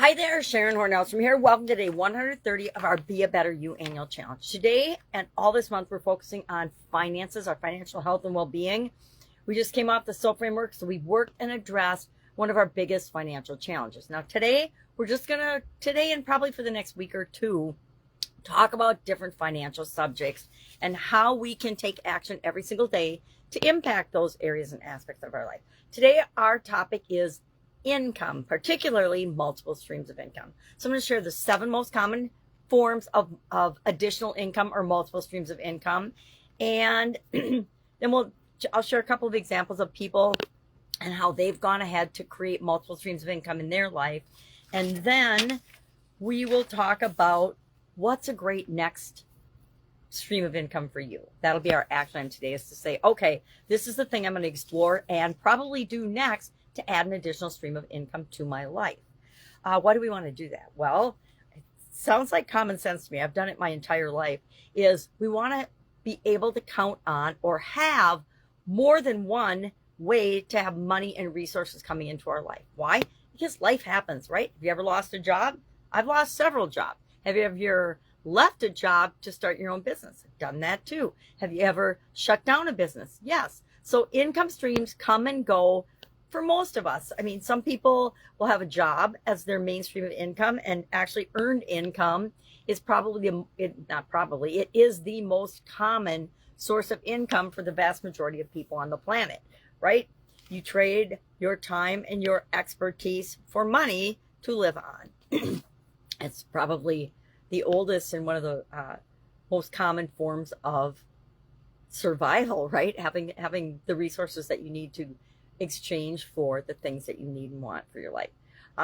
Hi there, Sharon Horne-Ellstrom here. Welcome to day 130 of our Be a Better You annual challenge. Today and all this month, we're focusing on finances, our financial health and well-being. We just came off the SOAP framework, so we've worked and addressed one of our biggest financial challenges. Now today, we're just gonna, today and probably for the next week or two, talk about different financial subjects and how we can take action every single day to impact those areas and aspects of our life. Today, our topic is income, particularly multiple streams of income. So I'm going to share the 7 most common forms of additional income or multiple streams of income. And then I'll share a couple of examples of people and how they've gone ahead to create multiple streams of income in their life. And then we will talk about what's a great next stream of income for you. That'll be our action item today, is to say, okay, this is the thing I'm going to explore and probably do next to add an additional stream of income to my life. Why do we want to do that? Well, it sounds like common sense to me. I've done it my entire life. Is we want to be able to count on or have more than one way to have money and resources coming into our life. Why? Because life happens, right? Have you ever lost a job? I've lost several jobs. Have you ever left a job to start your own business? I've done that too. Have you ever shut down a business? Yes. So income streams come and go for most of us. I mean, some people will have a job as their main stream of income, and actually earned income is it is the most common source of income for the vast majority of people on the planet, right? You trade your time and your expertise for money to live on. It's probably the oldest and one of the most common forms of survival, right? Having the resources that you need to exchange for the things that you need and want for your life.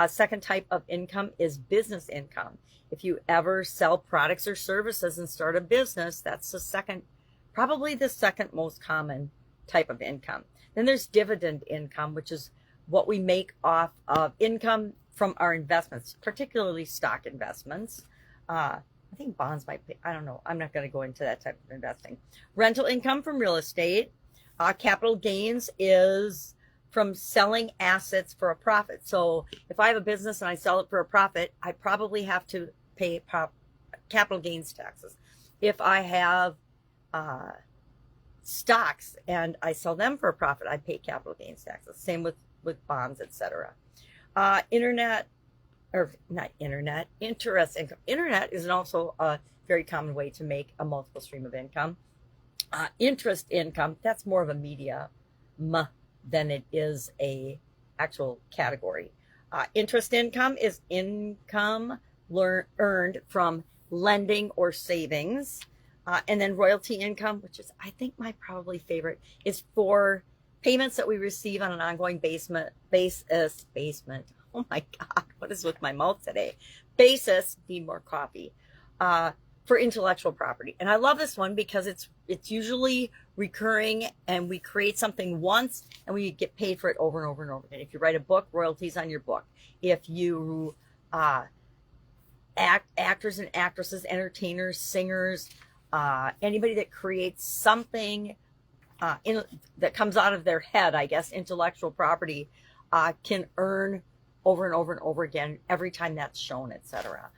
Second type of income is business income. If you ever sell products or services and start a business, that's probably the second most common type of income. Then there's dividend income, which is what we make off of income from our investments, particularly stock investments. I think bonds might be, I don't know. I'm not going to go into that type of investing. Rental income from real estate. Capital gains is from selling assets for a profit. So if I have a business and I sell it for a profit, I probably have to pay capital gains taxes. If I have stocks and I sell them for a profit, I pay capital gains taxes. Same with bonds, etc. Interest income. Internet is also a very common way to make a multiple stream of income. Interest income, that's more of a media than it is a actual category. Interest income is income earned from lending or savings. And then royalty income, which is, I think, my probably favorite, is for payments that we receive on an ongoing basis. Oh my God, what is with my mouth today? Basis, need more coffee. For intellectual property. And I love this one because it's usually recurring, and we create something once and we get paid for it over and over and over again. If you write a book, royalties on your book. If you actors and actresses, entertainers, singers, anybody that creates something that comes out of their head, I guess, intellectual property, can earn over and over and over again every time that's shown, etc.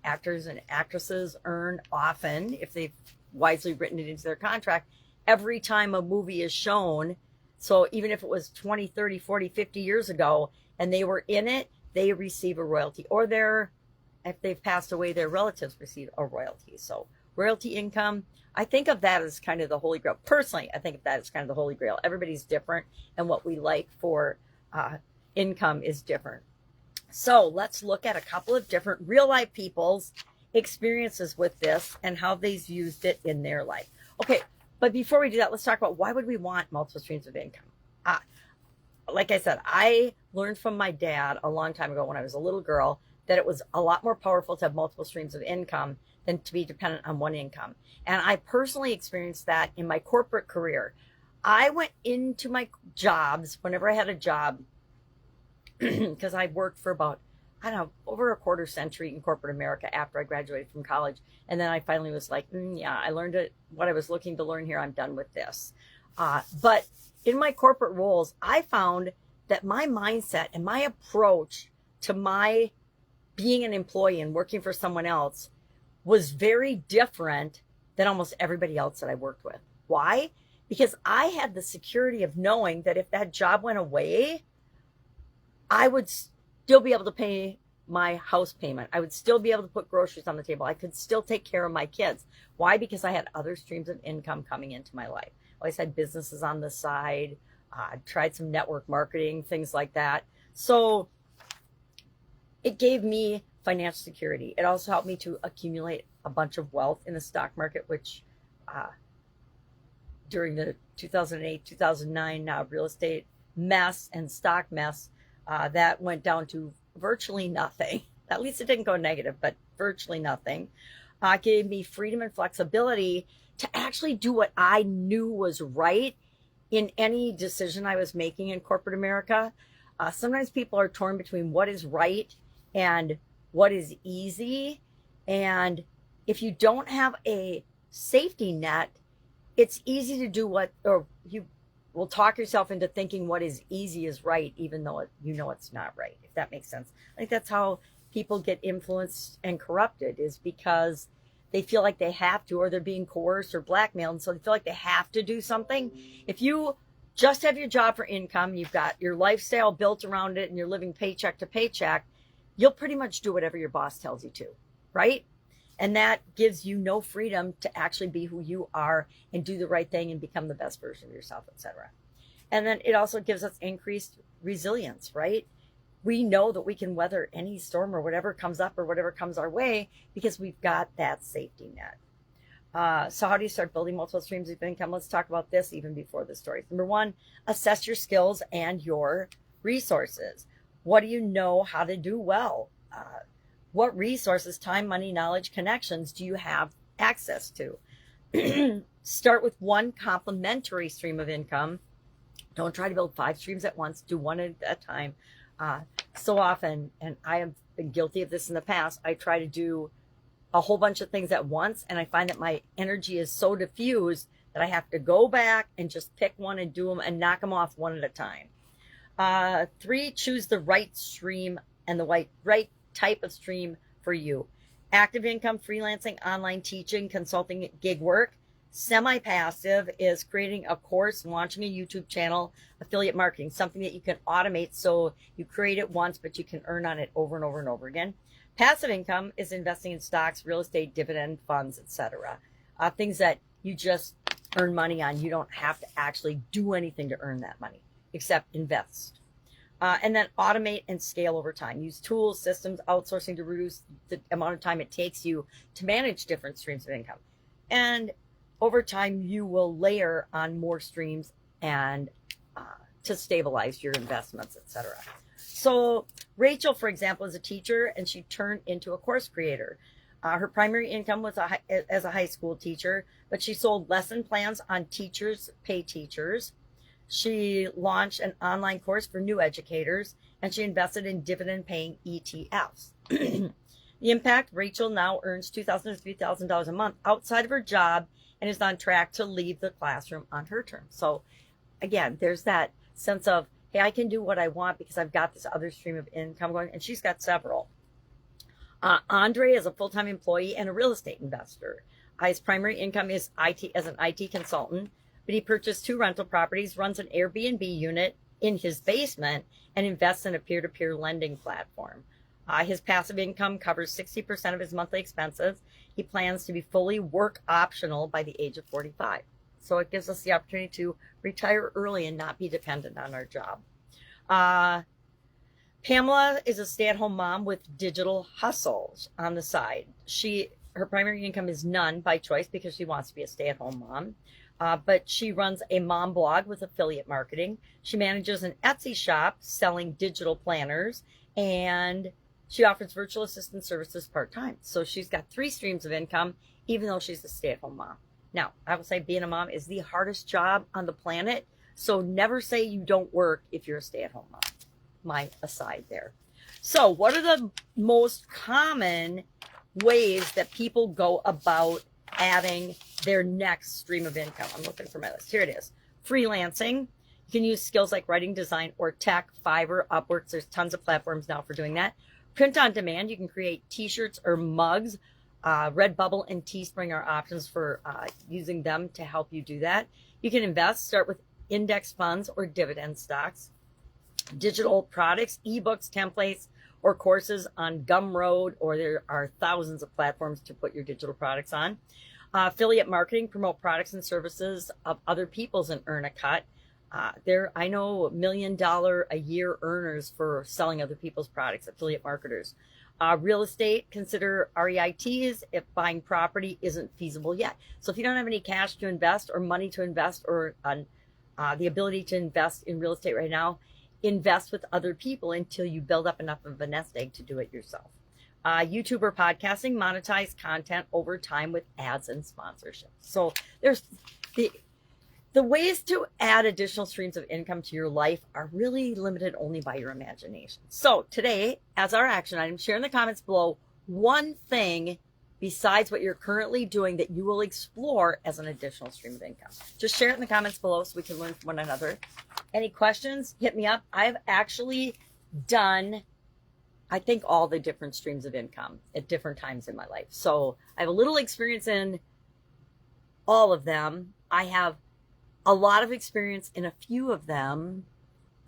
Actors and actresses earn often, if they've wisely written it into their contract, every time a movie is shown. So even if it was 20, 30, 40, 50 years ago and they were in it, they receive a royalty. Or if they've passed away, their relatives receive a royalty. So royalty income, I think of that as kind of the holy grail. Personally, I think of that as kind of the holy grail. Everybody's different, and what we like for income is different. So let's look at a couple of different real life people's experiences with this and how they've used it in their life. Okay, but before we do that, let's talk about why would we want multiple streams of income? Like I said, I learned from my dad a long time ago when I was a little girl that it was a lot more powerful to have multiple streams of income than to be dependent on one income. And I personally experienced that in my corporate career. I went into my jobs whenever I had a job, because I worked for about, I don't know, over a quarter century in corporate America after I graduated from college. And then I finally was like, yeah, I learned what I was looking to learn here. I'm done with this. But in my corporate roles, I found that my mindset and my approach to my being an employee and working for someone else was very different than almost everybody else that I worked with. Why? Because I had the security of knowing that if that job went away, I would still be able to pay my house payment. I would still be able to put groceries on the table. I could still take care of my kids. Why? Because I had other streams of income coming into my life. I always had businesses on the side, tried some network marketing, things like that. So it gave me financial security. It also helped me to accumulate a bunch of wealth in the stock market, which during the 2008, 2009 real estate mess and stock mess, that went down to virtually nothing. At least it didn't go negative, but virtually nothing. Gave me freedom and flexibility to actually do what I knew was right in any decision I was making in corporate America. Sometimes people are torn between what is right and what is easy. And if you don't have a safety net, it's easy to do or you will talk yourself into thinking what is easy is right, even though you know it's not right, if that makes sense. I think that's how people get influenced and corrupted, is because they feel like they have to, or they're being coerced or blackmailed, and so they feel like they have to do something. If you just have your job for income, you've got your lifestyle built around it, and you're living paycheck to paycheck, you'll pretty much do whatever your boss tells you to, right? And that gives you no freedom to actually be who you are and do the right thing and become the best version of yourself, etc. And then it also gives us increased resilience, right? We know that we can weather any storm or whatever comes up or whatever comes our way because we've got that safety net. So how do you start building multiple streams of income? Let's talk about this even before the story. Number one, assess your skills and your resources. What do you know how to do well? What resources, time, money, knowledge, connections do you have access to? Start with one complementary stream of income. Don't try to build 5 streams at once. Do one at a time. So often, and I have been guilty of this in the past, I try to do a whole bunch of things at once, and I find that my energy is so diffused that I have to go back and just pick one and do them and knock them off one at a time. 3, choose the right stream and the right type of stream for you. Active income, freelancing, online teaching, consulting, gig work. Semi-passive is creating a course, launching a YouTube channel, affiliate marketing, something that you can automate so you create it once, but you can earn on it over and over and over again. Passive income is investing in stocks, real estate, dividend funds, etc. Things that you just earn money on. You don't have to actually do anything to earn that money except invest. And then automate and scale over time. Use tools, systems, outsourcing to reduce the amount of time it takes you to manage different streams of income. And over time, you will layer on more streams and to stabilize your investments, etc. So Rachel, for example, is a teacher, and she turned into a course creator. Her primary income was as a high school teacher, but she sold lesson plans on Teachers Pay Teachers. She launched an online course for new educators, and she invested in dividend-paying ETFs. The impact, Rachel now earns $2,000 to $3,000 a month outside of her job and is on track to leave the classroom on her terms. So again, there's that sense of, hey, I can do what I want because I've got this other stream of income going, and she's got several. Andre is a full-time employee and a real estate investor. His primary income is IT as an IT consultant, but he purchased 2 rental properties, runs an Airbnb unit in his basement, and invests in a peer-to-peer lending platform. His passive income covers 60% of his monthly expenses. He plans to be fully work optional by the age of 45. So it gives us the opportunity to retire early and not be dependent on our job. Pamela is a stay-at-home mom with digital hustles on the side. Her primary income is none by choice because she wants to be a stay-at-home mom. But she runs a mom blog with affiliate marketing. She manages an Etsy shop selling digital planners, and she offers virtual assistant services part-time. So she's got 3 streams of income, even though she's a stay-at-home mom. Now, I will say being a mom is the hardest job on the planet. So never say you don't work if you're a stay-at-home mom. My aside there. So what are the most common ways that people go about adding their next stream of income? I'm looking for my list. Here it is. Freelancing. You can use skills like writing, design, or tech. Fiverr, Upwork. There's tons of platforms now for doing that. Print on demand. You can create t-shirts or mugs. Redbubble and Teespring are options for using them to help you do that. You can invest. Start with index funds or dividend stocks. Digital products, ebooks, templates, or courses on Gumroad, or there are thousands of platforms to put your digital products on. Affiliate marketing, promote products and services of other people's and earn a cut. I know $1 million a year earners for selling other people's products, affiliate marketers. Real estate, consider REITs if buying property isn't feasible yet. So if you don't have any cash to invest or money to invest or the ability to invest in real estate right now, invest with other people until you build up enough of a nest egg to do it yourself. YouTube or podcasting, monetize content over time with ads and sponsorships. So there's the ways to add additional streams of income to your life are really limited only by your imagination. So today, as our action item, share in the comments below one thing besides what you're currently doing that you will explore as an additional stream of income. Just share it in the comments below so we can learn from one another. Any questions, hit me up. I've actually done, I think, all the different streams of income at different times in my life. So I have a little experience in all of them. I have a lot of experience in a few of them.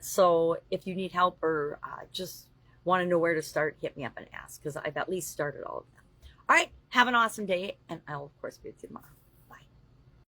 So if you need help or just want to know where to start, hit me up and ask, because I've at least started all of them. All right, have an awesome day, and I'll, of course, be with you tomorrow.